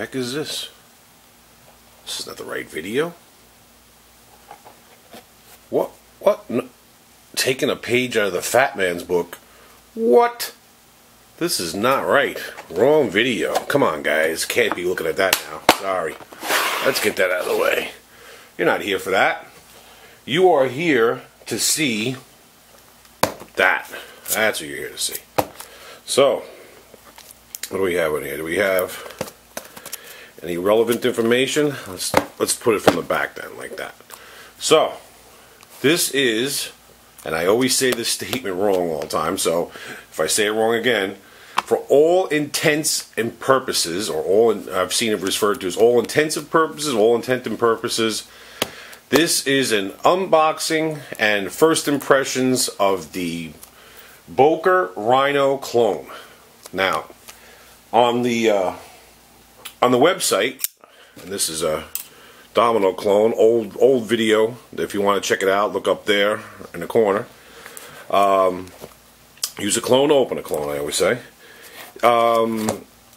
heck is this? This is not the right video. What? What? No. Taking a page out of the fat man's book. What? This is not right. Wrong video. Come on, guys. Can't be looking at that now. Sorry. Let's get that out of the way. You're not here for that. You are here to see that. That's what you're here to see. So, what do we have in here? Do we have any relevant information? Let's put it from the back then, like that. So, this is, and I always say this statement wrong all the time, so if I say it wrong again, for all intents and purposes, or I've seen it referred to as all intensive purposes, all intent and purposes, this is an unboxing and first impressions of the Boker Rhino clone. Now, on the website, and this is a Domino clone, old video. If you want to check it out, look up there in the corner. Use a clone to open a clone, I always say.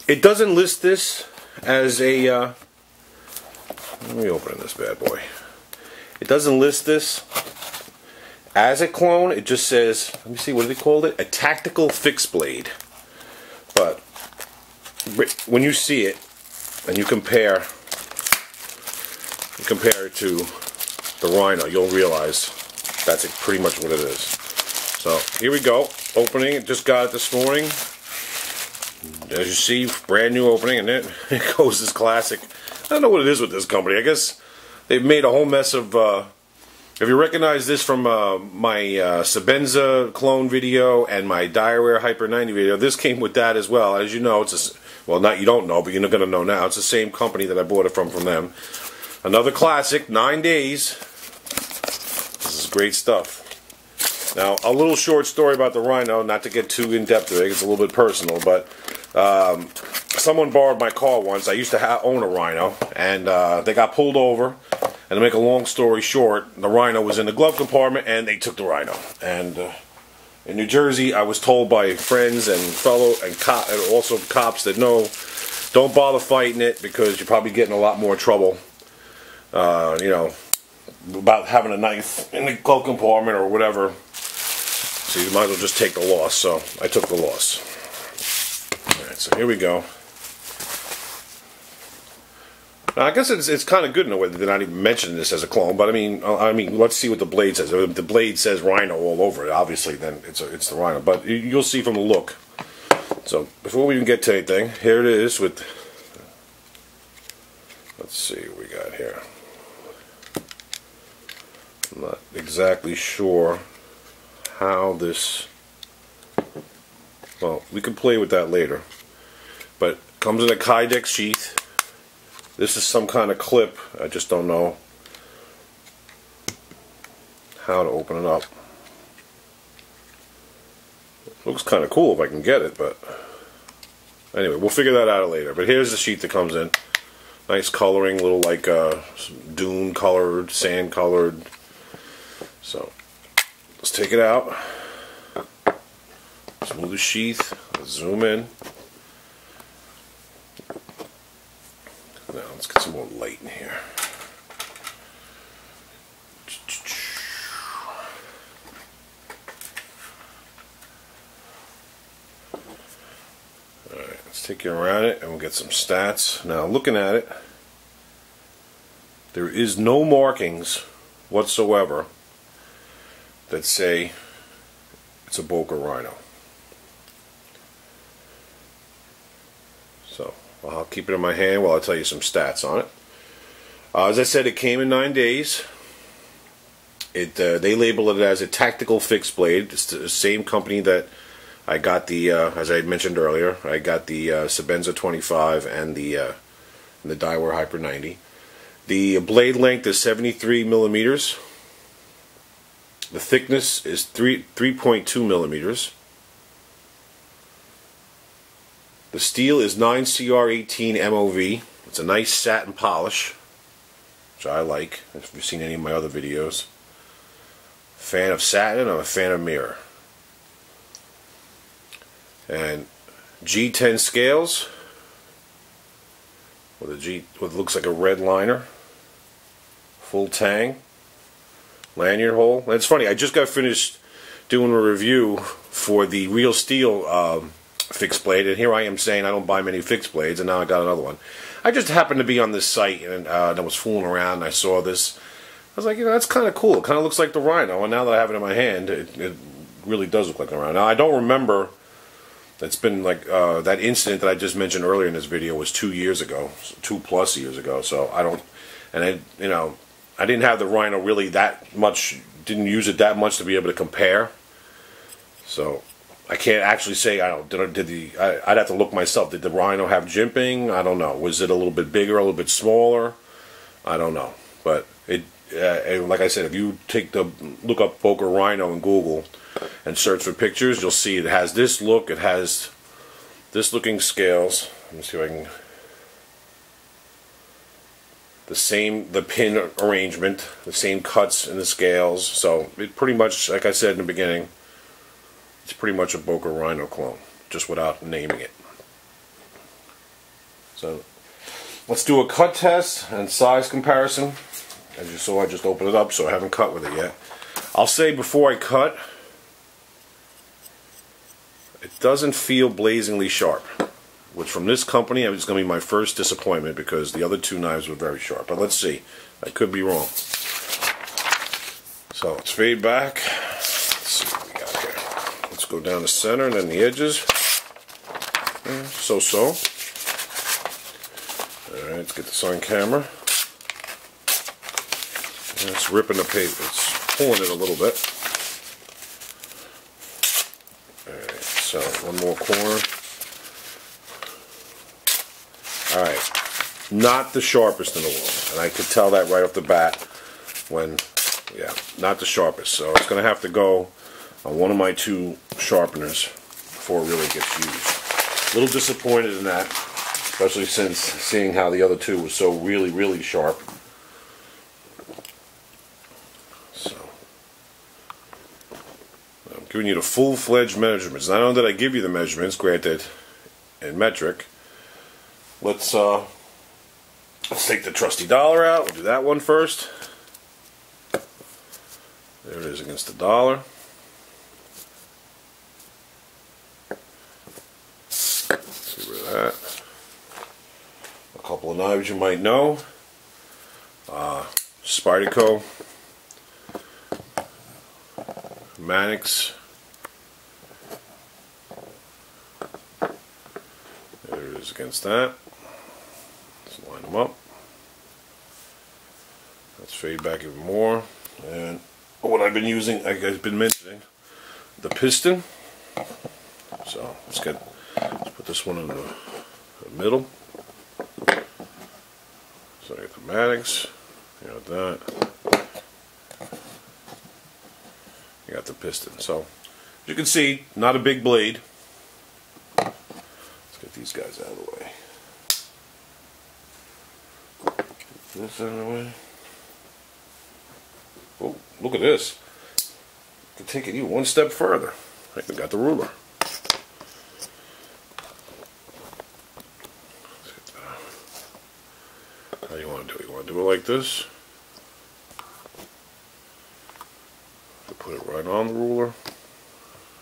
It doesn't list this as a. Let me open this bad boy. It doesn't list this as a clone. It just says, let me see, what do they call it? A tactical fixed blade. But when you see it and you compare it to the Rhino, you'll realize that's pretty much what it is. So here we go, opening it. Just got it this morning. As you see, brand new opening, and it goes this classic. I don't know what it is with this company. I guess they've made a whole mess of. If you recognize this from my Sabenza clone video and my Diarrhea Hyper 90 video, this came with that as well. As you know, it's a, well, not you don't know, but you're going to know now. It's the same company that I bought it from them. Another classic, 9 days. This is great stuff. Now, a little short story about the Rhino, not to get too in-depth with it, it's a little bit personal, but someone borrowed my car once. I used to own a Rhino, and they got pulled over. And to make a long story short, the Rhino was in the glove compartment, and they took the Rhino. And in New Jersey, I was told by friends and and also cops that no, don't bother fighting it because you're probably getting a lot more trouble. You know, about having a knife in the glove compartment or whatever. So you might as well just take the loss. So I took the loss. All right, so here we go. Now, I guess it's kind of good in a way that they're not even mentioning this as a clone, but I mean, let's see what the blade says. If the blade says Rhino all over it, obviously, then it's the Rhino. But you'll see from the look. So before we even get to anything, here it is with. Let's see what we got here. I'm not exactly sure how this. Well, we can play with that later. But it comes in a Kydex sheath. This is some kind of clip. I just don't know how to open it up. Looks kind of cool if I can get it, but anyway, we'll figure that out later. But here's the sheet that comes in. Nice coloring, little like dune colored, sand colored. So let's take it out. Smooth the sheath. Let's zoom in. Now let's get some more light in here. Alright, let's take you around it and we'll get some stats. Now looking at it, there is no markings whatsoever that say it's a Boker Rhino. So I'll keep it in my hand while I tell you some stats on it. As I said, it came in 9 days. They label it as a tactical fixed blade. It's the same company that I got the, as I mentioned earlier, I got the Sabenza 25 and the Diarrhea Hyper 90. The blade length is 73 millimeters. The thickness is 3.2 millimeters. The steel is 9CR18 MOV. It's a nice satin polish, which I like. If you've seen any of my other videos. Fan of satin, I'm a fan of mirror. And G10 scales. with what looks like a red liner, full tang, lanyard hole. And it's funny, I just got finished doing a review for the Real Steel fixed blade, and here I am saying I don't buy many fixed blades, and now I got another one. I just happened to be on this site, and I was fooling around, and I saw this. I was like, you know, that's kind of cool. It kind of looks like the Rhino, and now that I have it in my hand, it really does look like the Rhino. Now, I don't remember. It's been like that incident that I just mentioned earlier in this video was 2 years ago, 2+ years ago. So I don't, and I didn't have the Rhino really that much. Didn't use it that much to be able to compare. So I can't actually say I'd have to look myself. Did the Rhino have jimping? I don't know. Was it a little bit bigger, a little bit smaller? I don't know. But it, like I said, if you look up Boker Rhino in Google and search for pictures, you'll see it has this look. It has this looking scales. Let me see if I can. The pin arrangement, the same cuts in the scales. So it pretty much, like I said in the beginning, it's pretty much a Boker Rhino clone, just without naming it. So let's do a cut test and size comparison. As you saw, I just opened it up, so I haven't cut with it yet. I'll say before I cut, it doesn't feel blazingly sharp, which from this company is going to be my first disappointment because the other two knives were very sharp. But let's see. I could be wrong. So let's fade back. Let's see what we got here. Let's go down the center and then the edges. So. Alright, let's get this on camera. It's ripping the paper. It's pulling it a little bit. Alright, so one more corner. Alright, not the sharpest in the world, and I could tell that right off the bat when, yeah, not the sharpest. So it's going to have to go on one of my two sharpeners before it really gets used. A little disappointed in that, especially since seeing how the other two was so really sharp. So, I'm giving you the full-fledged measurements. Not only did I give you the measurements, granted in metric. Let's take the trusty dollar out. We'll do that one first. There it is against the dollar. Let's get rid of that. A couple of knives you might know. Spyderco, Mannix. There it is against that. Let's line them up. Let's fade back even more. And what I've been using, I've been mentioning, the piston. So let's put this one in the middle. So I got the Mannix, you got that, you got the piston. So as you can see, not a big blade. Let's get these guys out of the way. Get this out of the way. Oh, look at this. I can take it even one step further. I even got the ruler. How do you want to do it? You want to do it like this? Put it right on the ruler.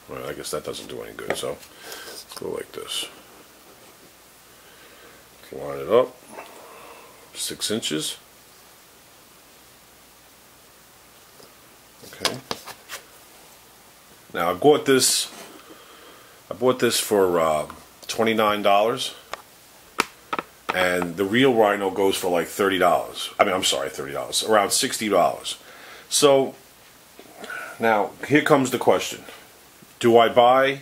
Well, I guess that doesn't do any good, so let's go like this. Let's line it up. 6 inches. Okay. Now I bought this for $29. And the real Rhino goes for like $30. I mean, I'm sorry, $30. Around $60. So now here comes the question: Do I buy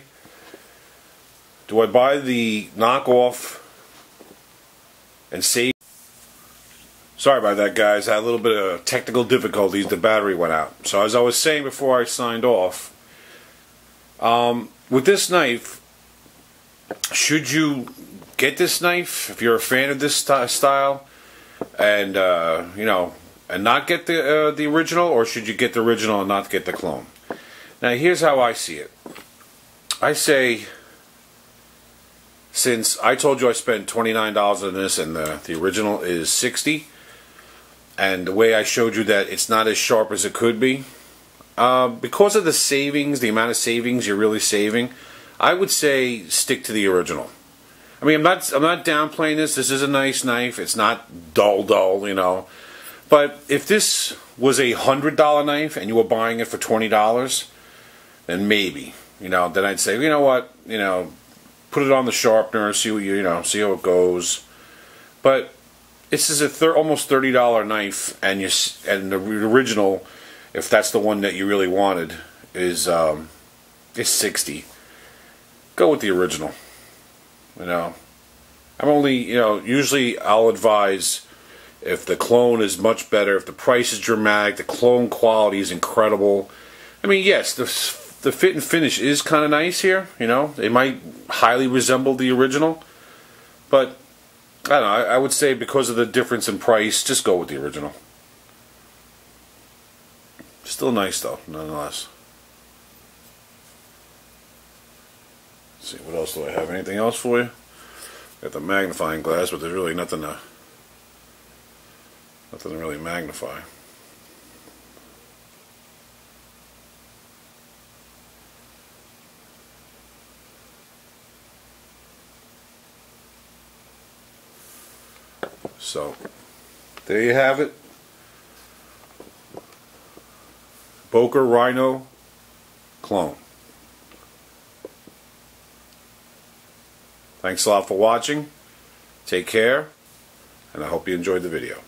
the knockoff and save? Sorry about that, guys. I had a little bit of technical difficulties. The battery went out. So as I was saying before I signed off, with this knife, should you get this knife if you're a fan of this style, and and not get the original, or should you get the original and not get the clone? Now here's how I see it. I say since I told you I spent $29 on this and the original is $60, and the way I showed you that it's not as sharp as it could be, because of the savings, the amount of savings you're really saving, I would say stick to the original. I mean, I'm not downplaying this. This is a nice knife. It's not dull, you know. But if this was a $100 knife and you were buying it for $20, then maybe, you know, then I'd say, you know what, you know, put it on the sharpener, see what you know, see how it goes. But this is a almost $30 knife, and the original, if that's the one that you really wanted, is $60. Go with the original. You know, I'm only, you know, usually I'll advise if the clone is much better, if the price is dramatic, the clone quality is incredible. I mean, yes, the fit and finish is kind of nice here, you know. It might highly resemble the original, but I don't know, I would say because of the difference in price, just go with the original. Still nice though, nonetheless. Let's see, what else do I have? Anything else for you? Got the magnifying glass, but there's really nothing to really magnify. So, there you have it. Boker Rhino clone. Thanks a lot for watching. Take care, and I hope you enjoyed the video.